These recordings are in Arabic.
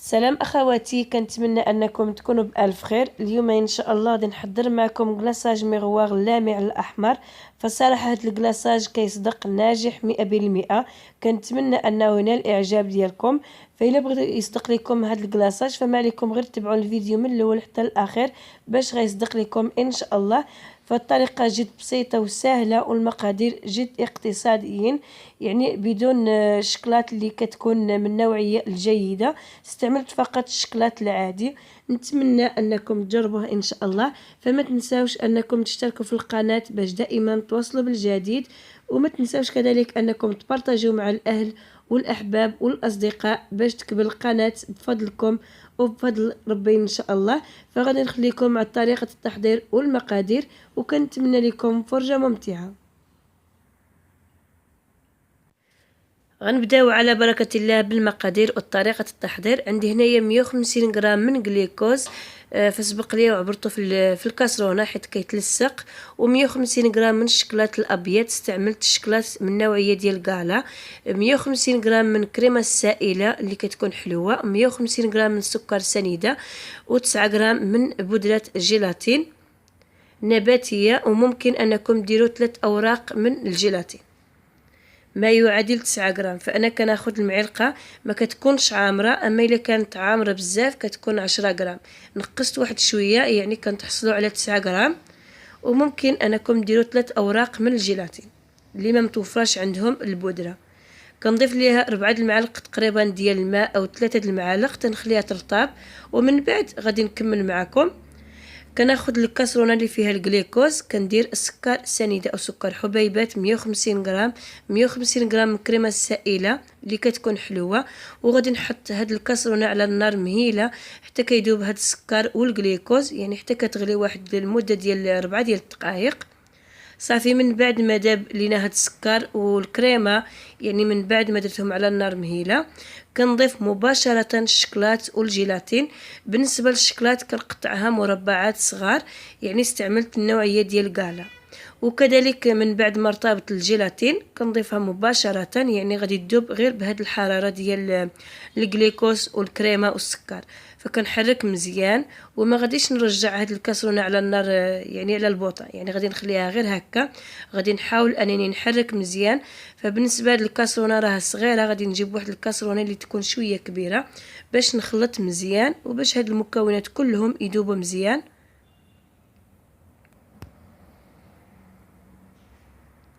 سلام اخواتي، كنتمنى انكم تكونوا بالف خير. اليوم ان شاء الله غادي نحضر معكم كلاصاج ميغوار لامع الاحمر. فصراحه هذا الكلاصاج كيصدق ناجح 100%. كنتمنى انه ينال الاعجاب ديالكم. فإلا بغيتو يصدق لكم هذا الكلاصاج فما عليكم غير تتبعوا الفيديو من الاول حتى الاخير باش غيصدق لكم ان شاء الله. فالطريقه جد بسيطه وسهله والمقادير جد اقتصاديين، يعني بدون شكلاط اللي كتكون من النوعيه الجيده. استعملت فقط الشكلاط العادي. نتمنى انكم تجربوه ان شاء الله. فما تنساوش انكم تشتركوا في القناه باش دائما توصلوا بالجديد، وما تنساوش كذلك انكم تبارطاجيو مع الاهل والاحباب والاصدقاء باش تكبر القناه بفضلكم وبفضل ربي ان شاء الله. فغادي نخليكم مع طريقه التحضير والمقادير، وكنتمنى لكم فرجه ممتعه. غنبداو على بركة الله بالمقادير وطريقة التحضير. عندي هنايا 150 غرام من جليكوز، فسبق لي وعبرته في الكاسرونه حيت كيتلصق، و150 غرام من الشكلاط الابيض، استعملت الشكلاط من النوعيه ديال كالا. 150 غرام من كريمه السائله اللي كتكون حلوه، 150 غرام من السكر سنيده، و9 غرام من بودره جيلاتين نباتيه، وممكن انكم ديروا 3 اوراق من الجيلاتين ما يعادل 9 غرام. فانا كناخذ المعلقه ما كتكونش عامره، اما الا كانت عامره بزاف كتكون 10 غرام. نقصت واحد شويه يعني كنتحصلوا على 9 غرام. وممكن انكم ديروا 3 اوراق من الجيلاتين اللي ما متوفراش عندهم البودره. كنضيف ليها 4 المعالق تقريبا ديال الماء او 3 المعالق تنخليها ترطاب، ومن بعد غادي نكمل معكم. كناخذ الكاسرونه اللي فيها الجليكوز، كندير السكر سنيده او سكر حبيبات 150 غرام، 150 غرام من الكريمه السائله اللي كتكون حلوه، وغادي نحط هاد الكاسرونه على النار مهيله حتى كيذوب هاد السكر والجليكوز، يعني حتى كتغلي واحد المده ديال 4 ديال الدقائق. صافي من بعد ما داب لينا هاد السكر والكريمه، يعني من بعد ما درتهم على النار مهيله، كنضيف مباشره الشكلاط والجيلاتين. بالنسبه للشكلاط كنقطعها مربعات صغار، يعني استعملت النوعيه ديال كالا. وكذلك من بعد ما ارتبط الجيلاتين كنضيفها مباشره، يعني غادي تذوب غير بهاد الحراره ديال الجليكوز والكريمه والسكر. فكنحرك مزيان وما غاديش نرجع هاد الكاسرونه على النار، يعني على البوطه، يعني غادي نخليها غير هكا. غادي نحاول انني نحرك مزيان. فبالنسبه للكاسرونه راها صغيره، غادي نجيب واحد الكاسرونه اللي تكون شويه كبيره باش نخلط مزيان وباش هاد المكونات كلهم يذوبوا مزيان.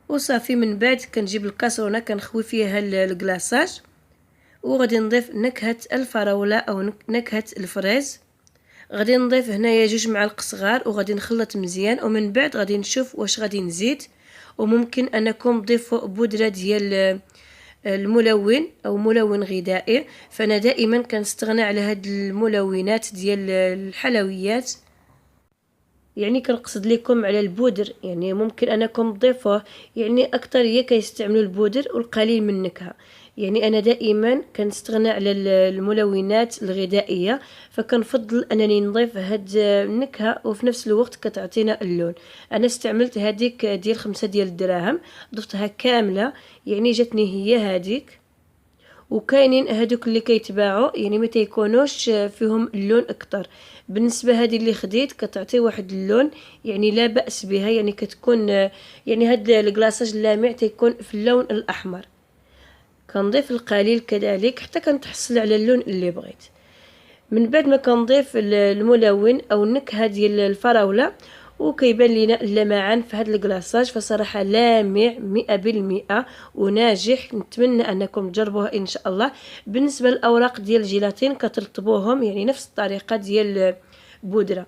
وصافي من بعد كنجيب الكاسرونه كنخوي فيها الكلاصاج، وغادي نضيف نكهه الفراوله او نكهه الفريز. غادي نضيف هنايا 2 معالق صغار وغادي نخلط مزيان، ومن بعد غادي نشوف واش غادي نزيد. وممكن انكم تضيفوا بودره ديال الملون او ملون غذائي، فانا دائما كنستغنى على هاد الملونات ديال الحلويات، يعني كنقصد لكم على البودر. يعني ممكن انكم تضيفوه، يعني اكثريه كيستعملوا البودر والقليل من النكهه. يعني انا دائما كنستغنى على الملونات الغذائيه، فكنفضل انني نضيف هاد النكهه وفي نفس الوقت كتعطينا اللون. انا استعملت هذيك ديال 5 ديال الدراهم، ضفتها كامله يعني جاتني هي هذيك. وكاينين هادوك اللي كيتباعوا يعني ما تيكونوش فيهم اللون اكثر. بالنسبه هذه اللي خديت كتعطي واحد اللون يعني لا باس بها، يعني كتكون يعني هاد الكلاصاج اللامع تيكون في اللون الاحمر. كنضيف القليل كذلك حتى كنتحصل على اللون اللي بغيت. من بعد ما كنضيف الملون او النكهه ديال الفراوله وكيبان لينا اللمعان في هذا الكلاصاج. فصراحه لامع 100% وناجح. نتمنى انكم تجربوه ان شاء الله. بالنسبه للاوراق ديال الجيلاتين كترطبوهم يعني نفس الطريقه ديال البودره.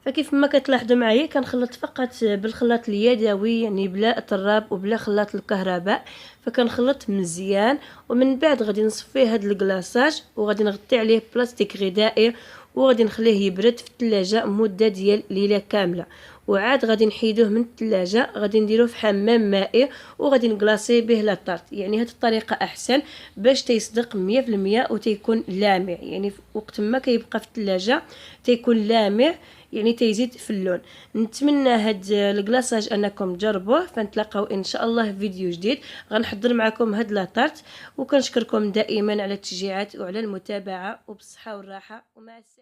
فكيف ما كتلاحظوا معايا كنخلط فقط بالخلاط اليدوي، يعني بلا طراب وبلا خلاط الكهرباء. فكنخلط مزيان، ومن بعد غادي نصفي هذا الكلاصاج وغادي نغطي عليه بلاستيك غذائي، وغادي نخليه يبرد في الثلاجه مده ديال ليله كامله. وعاد غادي نحيدوه من الثلاجه، غادي نديروه في حمام مائي وغادي نكلاصي به لا طارت. يعني هذه الطريقه احسن باش تيصدق 100% وتيكون لامع، يعني وقت ما كيبقى في الثلاجه تيكون لامع، يعني تيزيد في اللون. نتمنى هاد الكلاصاج انكم تجربوه، فنتلاقاو ان شاء الله في فيديو جديد غنحضر معكم هاد لا طارت. وكنشكركم دائما على التشجيعات وعلى المتابعه، وبالصحه والراحه، ومع السلامه.